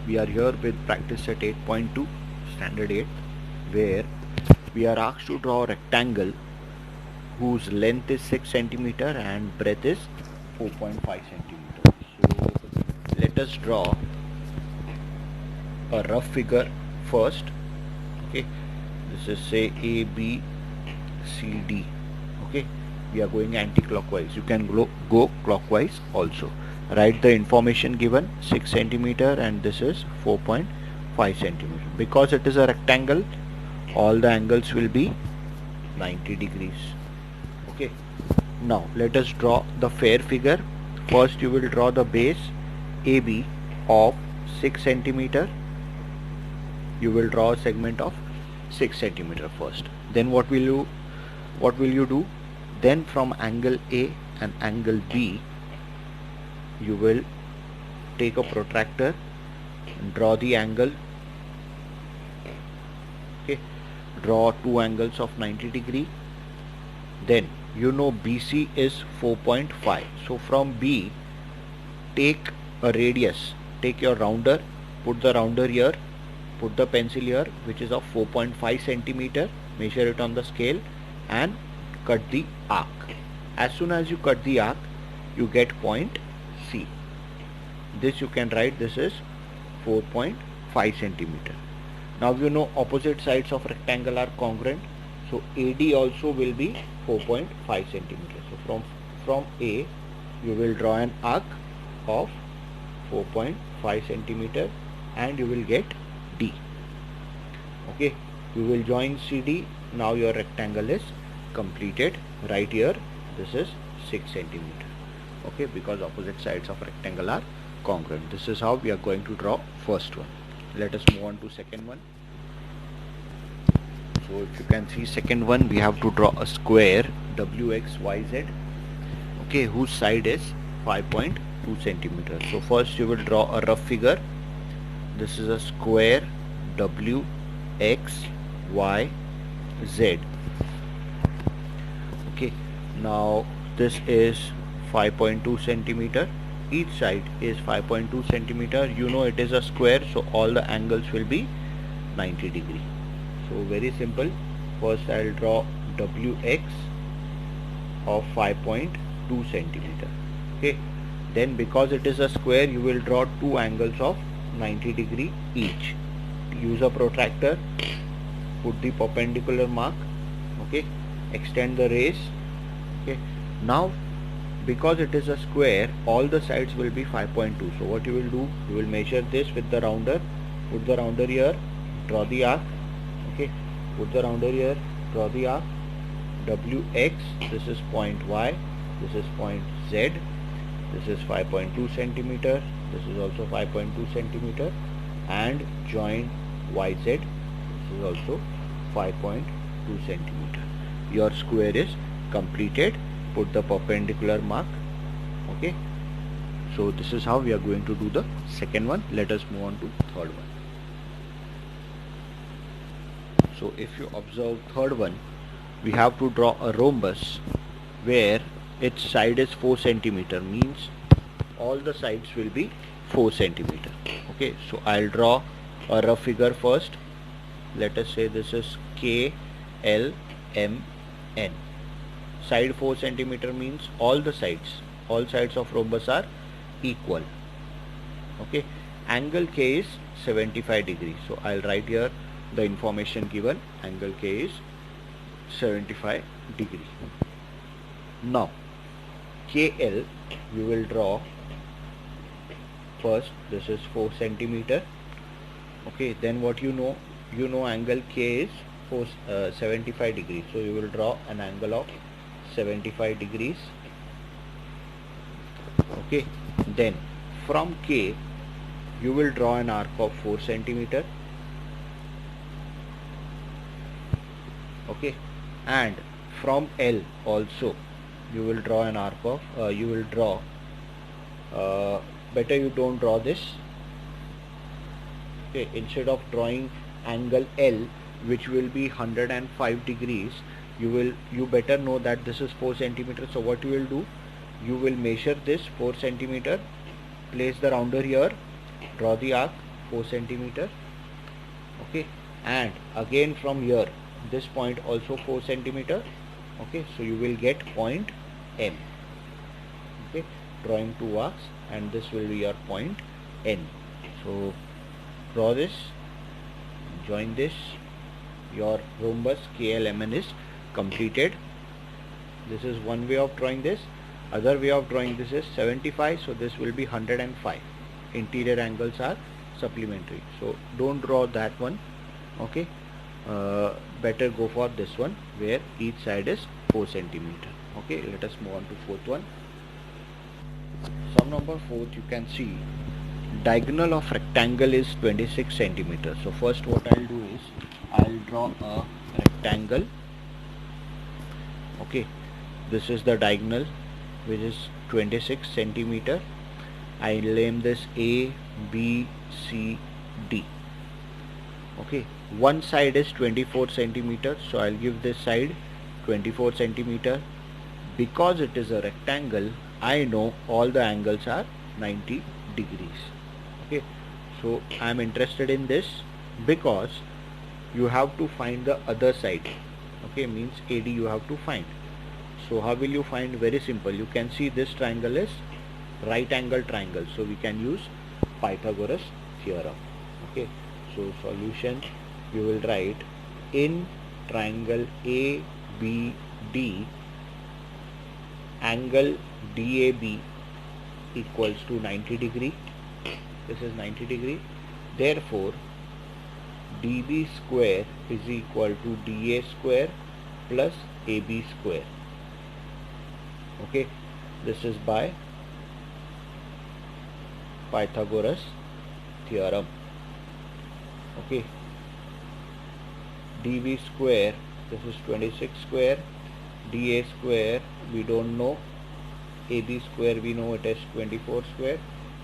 we are here with practice set 8.2 standard 8, where we are asked to draw a rectangle whose length is 6 centimeter and breadth is 4.5 centimeter. So let us draw a rough figure first. Okay, this is say A, B, C, D. Okay, we are going anti-clockwise. You can go clockwise also. Write the information given 6 centimeter and this is 4.5 centimeter. Because it is a rectangle, all the angles will be 90 degrees. Okay, now let us draw the fair figure. First you will draw the base AB of 6 centimeter. You will draw a segment of 6 centimeter first. Then what will you do? Then from angle A and angle B, you will take a protractor and draw the angle. Okay, draw two angles of 90 degree. Then you know BC is 4.5. So from B, take a radius, take your rounder, put the rounder here, put the pencil here, which is of 4.5 centimeter, measure it on the scale and cut the arc. As soon as you cut the arc, you get point C. This you can write, this is 4.5 centimeter. Now you know opposite sides of rectangle are congruent, so AD also will be 4.5 centimeter. So from A, you will draw an arc of 4.5 centimeter and you will get D. Okay, you will join CD. Now your rectangle is completed. Right here, this is 6 centimeter. Okay, because opposite sides of rectangle are congruent. This is how we are going to draw first one. Let us move on to second one. So if you can see second one, we have to draw a square WXYZ, okay, whose side is 5.2 centimeter. So first you will draw a rough figure. This is a square WXYZ. Okay, now this is 5.2 centimeter. Each side is 5.2 centimeter. You know it is a square, so all the angles will be 90 degree. So very simple. First I will draw WX of 5.2 centimeter. Okay, then because it is a square, you will draw two angles of 90 degree each. Use a protractor, put the perpendicular mark. Okay, extend the rays. Okay, now because it is a square, all the sides will be 5.2. So what you will do, you will measure this with the rounder, put the rounder here, draw the arc. Okay, put the rounder here, draw the arc. WX, this is point Y, this is point Z, this is 5.2 centimeter, this is also 5.2 centimeter, and join YZ, this is also 5.2 centimeter. Your square is completed. Put the perpendicular mark. Okay, so this is how we are going to do the second one. Let us move on to third one. So if you observe third one, we have to draw a rhombus where its side is 4 centimeter, means all the sides will be 4 centimeter. Okay, so I'll draw a rough figure first. Let us say this is KLMN. Side 4 centimeter means all sides of rhombus are equal. Okay, angle K is 75 degrees. So I'll write here the information given. Angle K is 75 degree. Now KL, you will draw first, this is 4 centimeter. Okay, then what you know angle K is 75 degrees. So you will draw an angle of 75 degrees. Okay, then from K, you will draw an arc of 4 centimeter. Okay, and from L also you will draw an arc of better you don't draw this. Okay, instead of drawing angle L, which will be 105 degrees, you better know that this is 4 centimeter. So what you will do, you will measure this 4 centimeter, place the rounder here, draw the arc, 4 centimeter. Okay, and again from here this point also 4 centimeter. Okay, so you will get point M. Okay, drawing two arcs, and this will be your point N. So draw this, join this, your rhombus KLMN is completed. This is one way of drawing this. Other way of drawing this is 75, so this will be 105. Interior angles are supplementary, so don't draw that one. Okay, better go for this one where each side is 4 centimeter. Okay, let us move on to fourth one. Sum number 4, you can see diagonal of rectangle is 26 centimeters. So first what I'll do is I'll draw a rectangle. Okay, this is the diagonal which is 26 centimeter. I'll name this A, B, C, D. Okay, one side is 24 centimeter, so I'll give this side 24 centimeter. Because it is a rectangle, I know all the angles are 90 degrees. Okay, so I'm interested in this because you have to find the other side. Okay, means AD you have to find. So how will you find? Very simple. You can see this triangle is right angle triangle, so we can use Pythagoras theorem. Okay, so solution, you will write in triangle ABD, angle DAB equals to 90 degree. This is 90 degree. Therefore, DB square is equal to DA square plus AB square. Okay, this is by Pythagoras theorem. Okay, DB square, this is 26 square, DA square we don't know, AB square we know it is 24 square.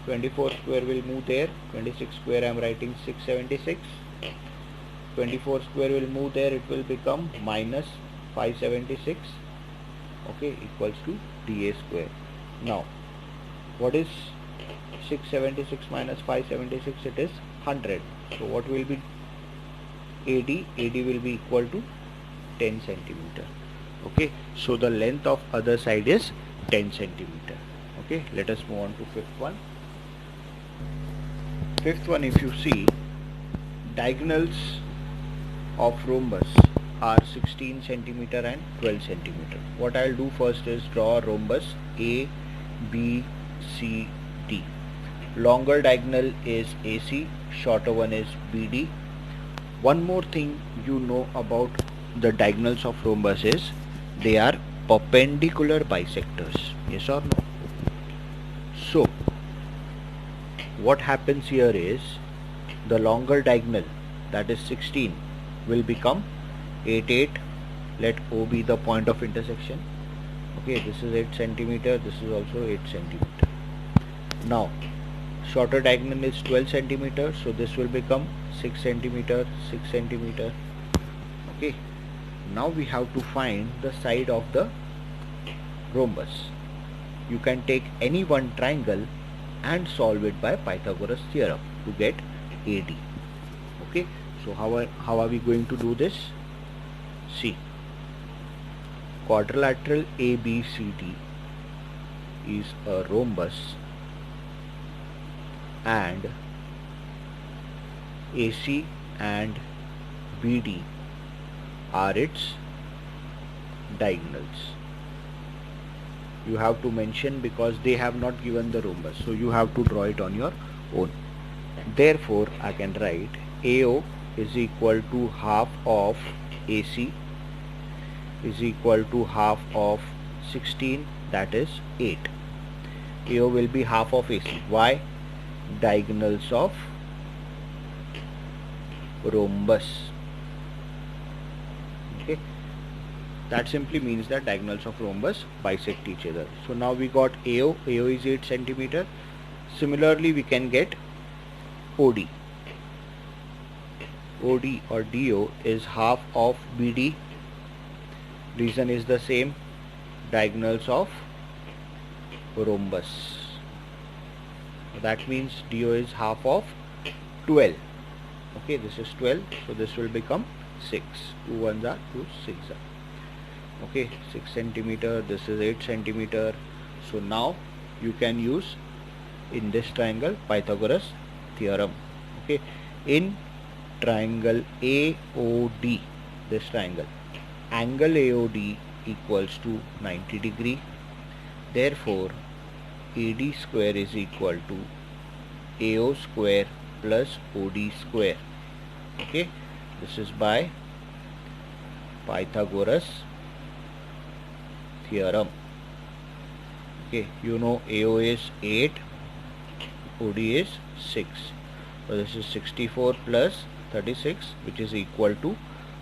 24 square will move there, 26 square I am writing 676. 24 square will move there, it will become minus 576. Okay, equals to DA square. Now what is 676 minus 576? It is 100. So what will be AD? AD will be equal to 10 centimeter. Okay, so the length of other side is 10 centimeter. Okay, let us move on to fifth one. Fifth one, if you see, diagonals of rhombus are 16 centimeter and 12 centimeter. What I'll do first is draw a rhombus A, B, C, D. Longer diagonal is AC, shorter one is BD. One more thing you know about the diagonals of rhombus is they are perpendicular bisectors. Yes or no? So what happens here is the longer diagonal, that is 16, will become 8, 8. Let O be the point of intersection. Okay, this is 8 centimeter, this is also 8 centimeter. Now shorter diagonal is 12 centimeter, so this will become 6 centimeter, 6 centimeter. Okay, now we have to find the side of the rhombus. You can take any one triangle and solve it by Pythagoras theorem to get AD. Okay, so how are we going to do this? See, quadrilateral ABCD is a rhombus and AC and BD are its diagonals. You have to mention because they have not given the rhombus, so you have to draw it on your own. Therefore I can write AO is equal to half of AC is equal to half of 16, that is 8. AO will be half of AC. Why? Diagonals of rhombus. Okay, that simply means that diagonals of rhombus bisect each other. So now we got AO. AO is 8 centimeter. Similarly we can get OD. OD or DO is half of BD. Reason is the same, diagonals of rhombus. That means DO is half of 12. Okay, this is 12, so this will become 6. 2 ones are 2, 6 are. Okay, 6 centimeter, this is 8 centimeter. So now you can use in this triangle Pythagoras theorem. Okay, in triangle AOD, this triangle, angle AOD equals to 90 degree. Therefore, AD square is equal to AO square plus OD square. Okay, this is by Pythagoras theorem. Okay, you know AO is 8, OD is 6. So this is 64 plus 36, which is equal to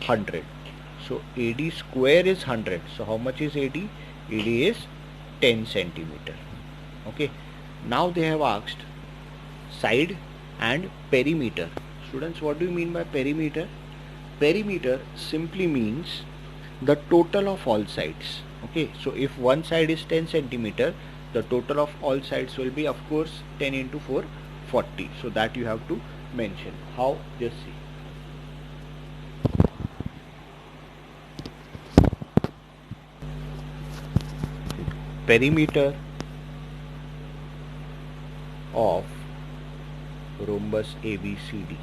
100. So AD square is 100. So how much is AD? AD is 10 centimeter. Okay, now they have asked side and perimeter. Students, what do you mean by perimeter? Perimeter simply means the total of all sides. Okay, so if one side is 10 centimeter, the total of all sides will be, of course, 10 into 4, 40. So that you have to mention. How? Just see. Perimeter of rhombus ABCD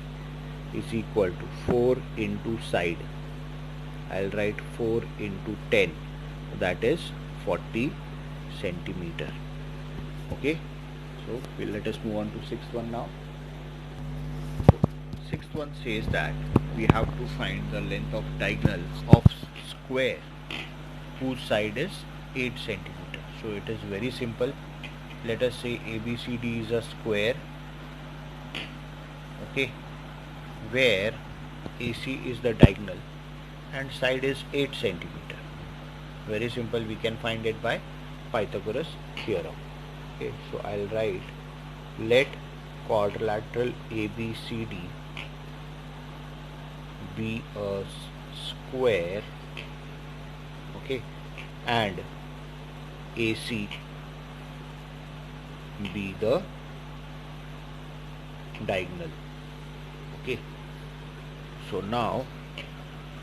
is equal to 4 into side. I'll write 4 into 10, that is 40 centimeter. Okay, so let us move on to sixth one now. So sixth one says that we have to find the length of diagonal of square whose side is 8 centimeter. So it is very simple. Let us say ABCD is a square, okay, where AC is the diagonal and side is 8 centimeter. Very simple, we can find it by Pythagoras theorem. Okay, so I'll write, let quadrilateral ABCD be a square, okay, and AC be the diagonal. Okay, so now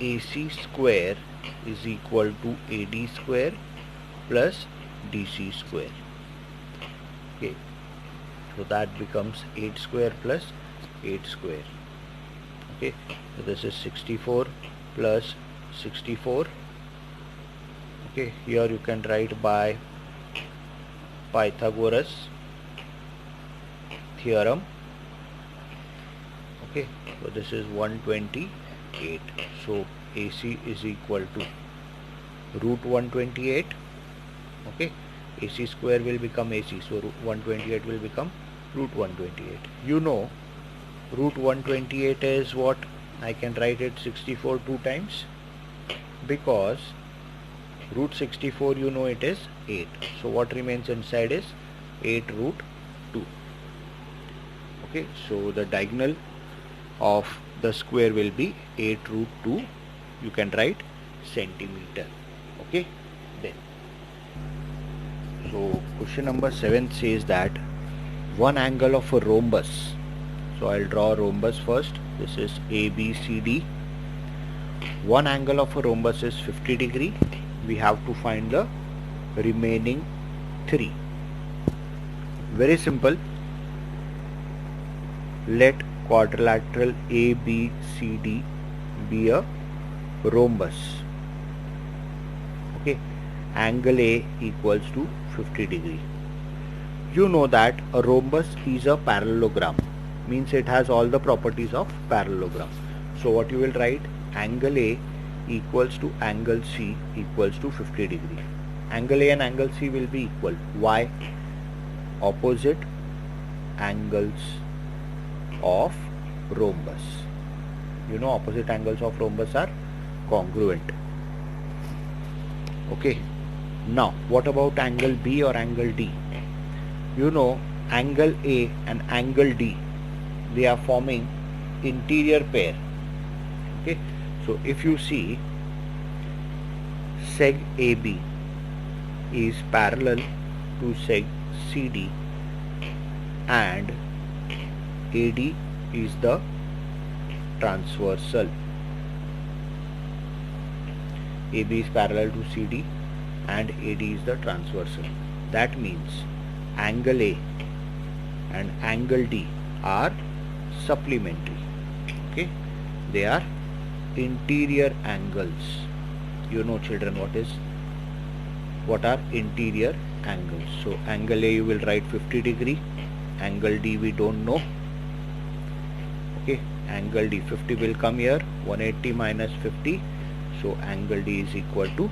AC square is equal to AD square plus DC square. Okay, so that becomes 8 square plus 8 square. Okay, so this is 64 plus 64. Okay, here you can write by Pythagoras theorem. Okay, so this is 128. So AC is equal to root 128. Okay, AC square will become AC, so root 128 will become root 128. You know root 128 is what? I can write it 64 two times, because root 64, you know, it is 8. So what remains inside is 8 root 2. Okay, so the diagonal of the square will be 8 root 2. You can write centimeter. Okay, then. So question number 7 says that one angle of a rhombus. So I'll draw a rhombus first. This is ABCD. One angle of a rhombus is 50 degree. We have to find the remaining 3. Very simple. Let quadrilateral ABCD be a rhombus. Okay, angle A equals to 50 degree. You know that a rhombus is a parallelogram, means it has all the properties of parallelogram. So what you will write? Angle A equals to angle C equals to 50 degree. Angle A and angle C will be equal. Why? Opposite angles of rhombus. You know, opposite angles of rhombus are congruent. Okay, now what about angle B or angle D? You know, angle A and angle D, they are forming interior pair. Okay, so if you see, seg AB is parallel to seg CD and AD is the transversal. AB is parallel to CD and AD is the transversal. That means angle A and angle D are supplementary. Okay, they are interior angles. You know, children, what are interior angles. So angle A you will write 50 degree, angle D we don't know. Okay, angle D, 50 will come here, 180 minus 50, so angle D is equal to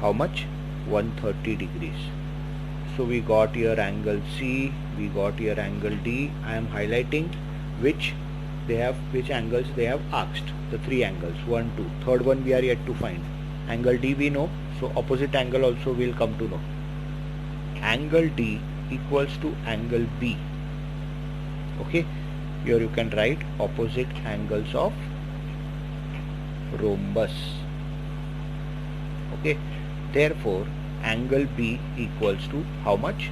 how much? 130 degrees. So we got here angle C, we got here angle D. I am highlighting which angles they have asked. The three angles, 1, 2. Third one we are yet to find. Angle D we know, so opposite angle also we'll come to know. Angle D equals to angle B. Okay, here you can write opposite angles of rhombus. Okay, therefore angle B equals to how much?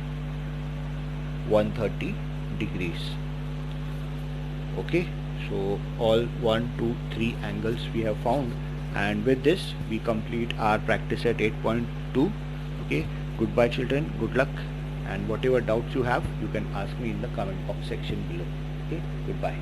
130 degrees. Okay, so all 1, 2, 3 angles we have found, and with this we complete our practice at 8.2. Okay, goodbye children, good luck, and whatever doubts you have you can ask me in the comment box section below. Okay, goodbye.